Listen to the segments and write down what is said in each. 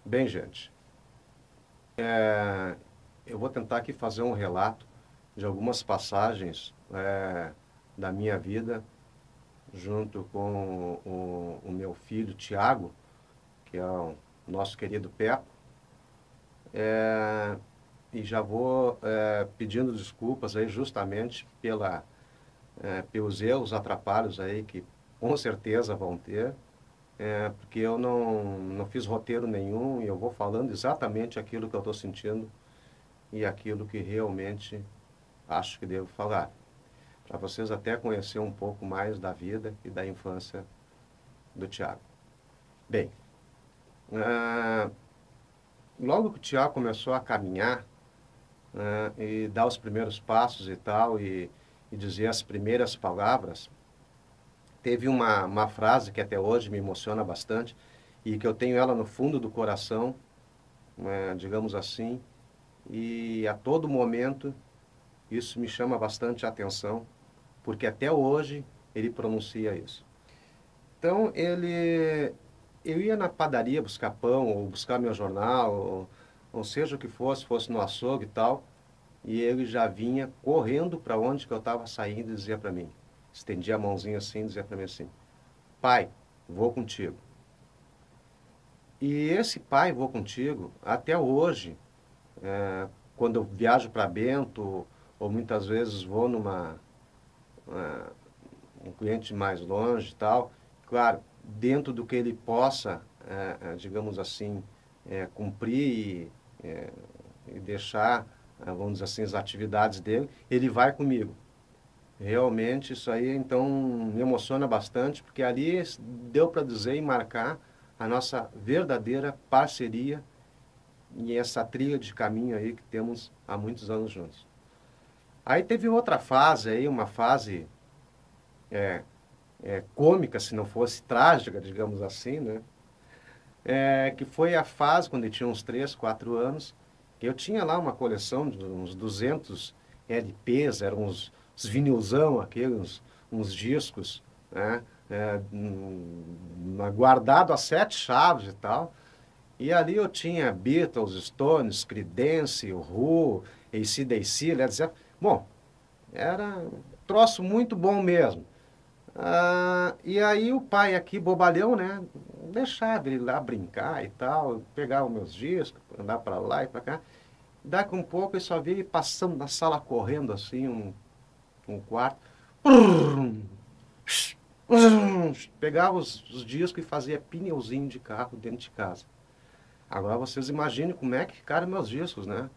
Bem, gente, eu vou tentar aqui fazer um relato de algumas passagens da minha vida junto com o meu filho Tiago, que é o nosso querido Peco. E já vou pedindo desculpas aí justamente pelos erros, atrapalhos aí que com certeza vão ter, porque eu não fiz roteiro nenhum e eu vou falando exatamente aquilo que eu estou sentindo e aquilo que realmente acho que devo falar, para vocês até conhecer um pouco mais da vida e da infância do Tiago. Bem, logo que o Tiago começou a caminhar, e dar os primeiros passos e tal, e dizer as primeiras palavras, teve uma frase que até hoje me emociona bastante e que eu tenho ela no fundo do coração, digamos assim, e a todo momento isso me chama bastante atenção, porque até hoje ele pronuncia isso. Então, eu ia na padaria buscar pão, ou buscar meu jornal, ou seja o que fosse no açougue e tal, e ele já vinha correndo para onde que eu estava saindo e dizia para mim, estendia a mãozinha assim e dizia para mim assim, pai, vou contigo. E esse pai, vou contigo, até hoje, quando eu viajo para Bento, ou muitas vezes vou um cliente mais longe e tal, claro, dentro do que ele possa, digamos assim, cumprir e deixar, vamos dizer assim, as atividades dele, ele vai comigo. Realmente isso aí, então, me emociona bastante, porque ali deu para dizer e marcar a nossa verdadeira parceria e essa trilha de caminho aí que temos há muitos anos juntos. Aí teve outra fase aí, uma fase cômica, se não fosse trágica, digamos assim, né? Que foi a fase, quando eu tinha uns 3, 4 anos, que eu tinha lá uma coleção de uns 200 LPs, eram uns vinilzão, aqueles, uns discos, né? Guardado a 7 chaves e tal. E ali eu tinha Beatles, Stones, Creedence, Who, AC/DC, Led Zeppelin. Bom, era um troço muito bom mesmo. E aí o pai aqui, bobalhão, né? Deixava ele lá brincar e tal, pegava os meus discos, andar para lá e para cá. Daqui um pouco eu só vi ele passando na sala correndo assim, um quarto. Pegava os discos e fazia pneuzinho de carro dentro de casa. Agora vocês imaginem como é que ficaram meus discos, né?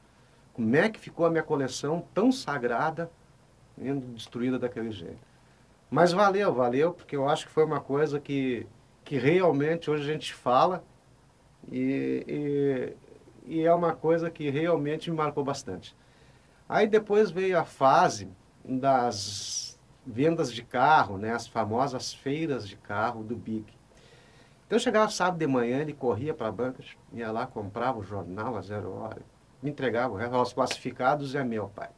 Como é que ficou a minha coleção tão sagrada, indo destruída daquele jeito. Mas valeu, porque eu acho que foi uma coisa que realmente hoje a gente fala e é uma coisa que realmente me marcou bastante. Aí depois veio a fase das vendas de carro, né, as famosas feiras de carro do BIC. Então eu chegava sábado de manhã, ele corria para a banca, ia lá, comprava o jornal a 0 hora, me entregava o resto, os classificados é meu, pai.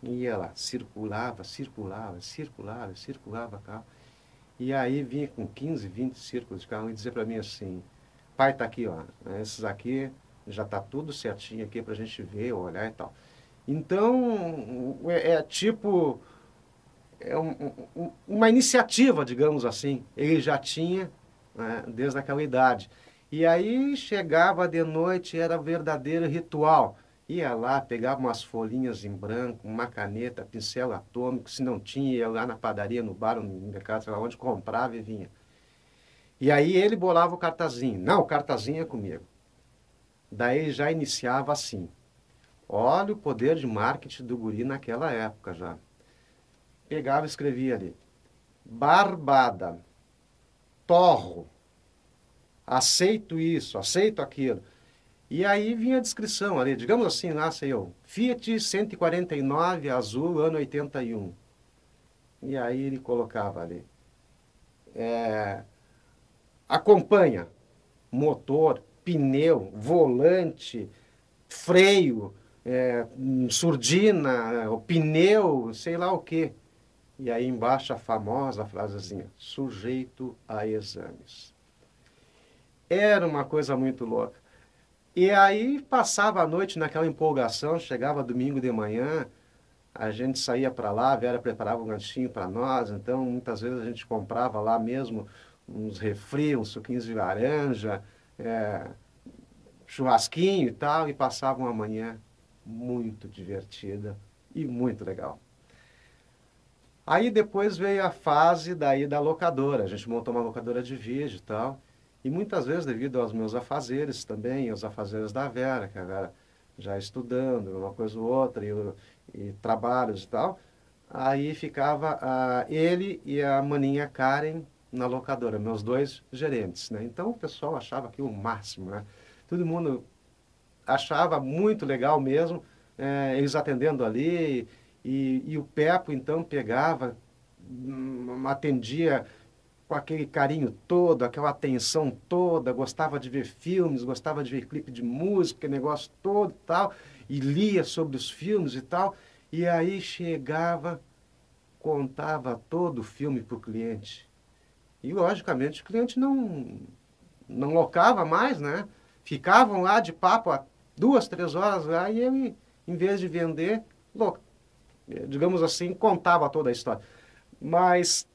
Ia lá, circulava carro. E aí vinha com 15, 20 círculos de carro e dizia para mim assim, pai, tá aqui, ó, esses aqui já tá tudo certinho aqui pra gente ver, olhar e tal. Então, tipo, uma iniciativa, digamos assim. Ele já tinha, né, desde aquela idade. E aí chegava de noite, era verdadeiro ritual. Ia lá, pegava umas folhinhas em branco, uma caneta, pincel atômico, se não tinha, ia lá na padaria, no bar, no mercado, sei lá onde, comprava e vinha. E aí ele bolava o cartazinho. Não, o cartazinho é comigo. Daí já iniciava assim. Olha o poder de marketing do guri naquela época já. Pegava e escrevia ali. Barbada, torro, aceito isso, aceito aquilo. E aí vinha a descrição ali, digamos assim, lá sei eu, Fiat 149 azul, ano 81. E aí ele colocava ali, acompanha motor, pneu, volante, freio, surdina, o pneu, sei lá o quê. E aí embaixo a famosa frasezinha, sujeito a exames. Era uma coisa muito louca. E aí passava a noite naquela empolgação, chegava domingo de manhã, a gente saía para lá, a Vera preparava um lanchinho para nós, então muitas vezes a gente comprava lá mesmo uns refri, uns suquinhos de laranja, é, churrasquinho e tal, e passava uma manhã muito divertida e muito legal. Aí depois veio a fase daí da locadora. A gente montou uma locadora de vídeo e tal. E muitas vezes, devido aos meus afazeres também, aos afazeres da Vera, que a Vera já estudando, uma coisa ou outra, e trabalhos e tal, aí ficava ele e a maninha Karen na locadora, meus dois gerentes, né? Então o pessoal achava aquilo o máximo, né? Todo mundo achava muito legal mesmo, eles atendendo ali, e o Pepo então pegava, atendia com aquele carinho todo, aquela atenção toda, gostava de ver filmes, gostava de ver clipe de música, aquele negócio todo e tal, e lia sobre os filmes e tal, e aí chegava, contava todo o filme para o cliente. E, logicamente, o cliente não locava mais, né? Ficavam lá de papo há 2, 3 horas lá e ele, em vez de vender, digamos assim, contava toda a história. Mas,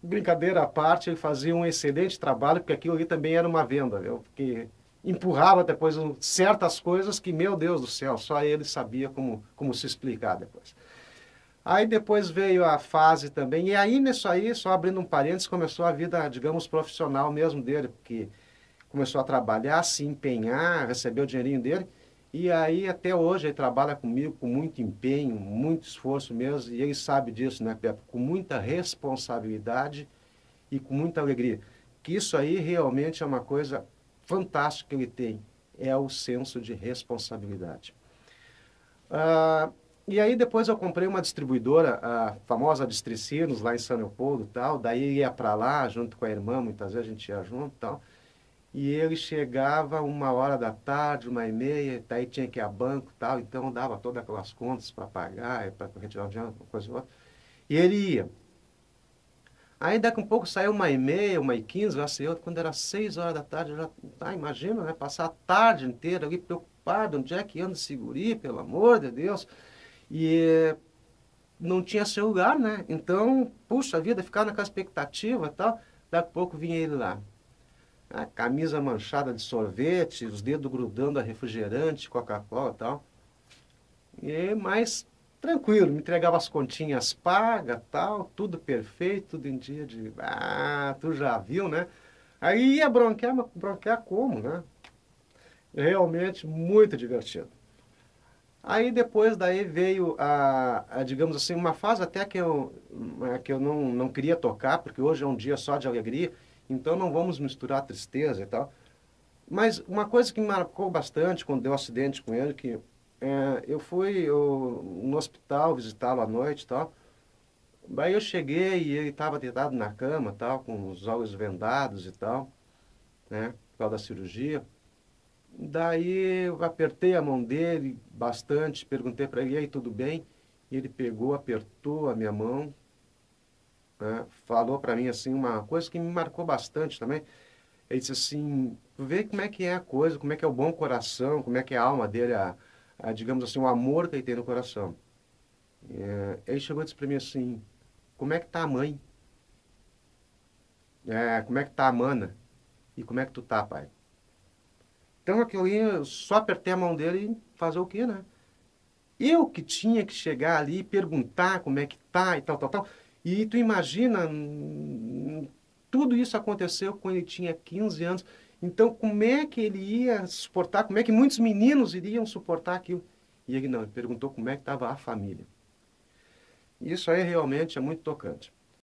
brincadeira à parte, ele fazia um excelente trabalho, porque aquilo ali também era uma venda, viu? Porque empurrava depois certas coisas que, meu Deus do céu, só ele sabia como se explicar depois. Aí depois veio a fase também, e aí nisso aí, só abrindo um parênteses, começou a vida, digamos, profissional mesmo dele, porque começou a trabalhar, se empenhar, receber o dinheirinho dele, e aí até hoje ele trabalha comigo com muito empenho, muito esforço mesmo, e ele sabe disso, né, Pepe? Com muita responsabilidade e com muita alegria. Que isso aí realmente é uma coisa fantástica que ele tem, é o senso de responsabilidade. E aí depois eu comprei uma distribuidora, a famosa Districinos, lá em São Leopoldo e tal, daí ia para lá junto com a irmã, muitas vezes a gente ia junto e tal, e ele chegava 1 hora da tarde, 1h30, daí tinha que ir a banco e tal, então dava todas aquelas contas para pagar, para retirar o dinheiro, uma coisa ou outra, e ele ia. Aí daqui a um pouco saiu 1h30, 1h15, já sei, quando era 6 horas da tarde, eu já, imagina, né, passar a tarde inteira ali preocupado, onde é que anda esse guri, pelo amor de Deus, e não tinha celular, né? Então, puxa vida, ficava naquela expectativa e tal. Daqui a pouco vinha ele lá. A camisa manchada de sorvete, os dedos grudando a refrigerante, Coca-Cola e tal. E mais tranquilo, me entregava as continhas pagas, tal, tudo perfeito, tudo em dia de... Ah, tu já viu, né? Aí ia bronquear, mas bronquear como, né? Realmente muito divertido. Aí depois daí veio digamos assim, uma fase até que eu não queria tocar, porque hoje é um dia só de alegria, então não vamos misturar tristeza e tal. Mas uma coisa que me marcou bastante quando deu um acidente com ele, que eu fui no hospital visitá-lo à noite e tal. Daí eu cheguei e ele estava deitado na cama, tal, com os olhos vendados e tal, né, por causa da cirurgia. Daí eu apertei a mão dele bastante, perguntei para ele, e aí, tudo bem? E ele pegou, apertou a minha mão, né, falou para mim assim uma coisa que me marcou bastante também. Ele disse assim, vê como é que é a coisa, como é que é o bom coração, como é que é a alma dele, digamos assim, o amor que ele tem no coração. Ele chegou e disse para mim assim, como é que tá a mãe? Como é que tá a mana? E como é que tu tá, pai? Então aquilo ali, eu só apertei a mão dele e fazer o quê, né? Eu que tinha que chegar ali e perguntar como é que tá e tal, tal, tal. E tu imagina, tudo isso aconteceu quando ele tinha 15 anos. Então, como é que ele ia suportar? Como é que muitos meninos iriam suportar aquilo? E ele não, ele perguntou como é que estava a família. Isso aí realmente é muito tocante.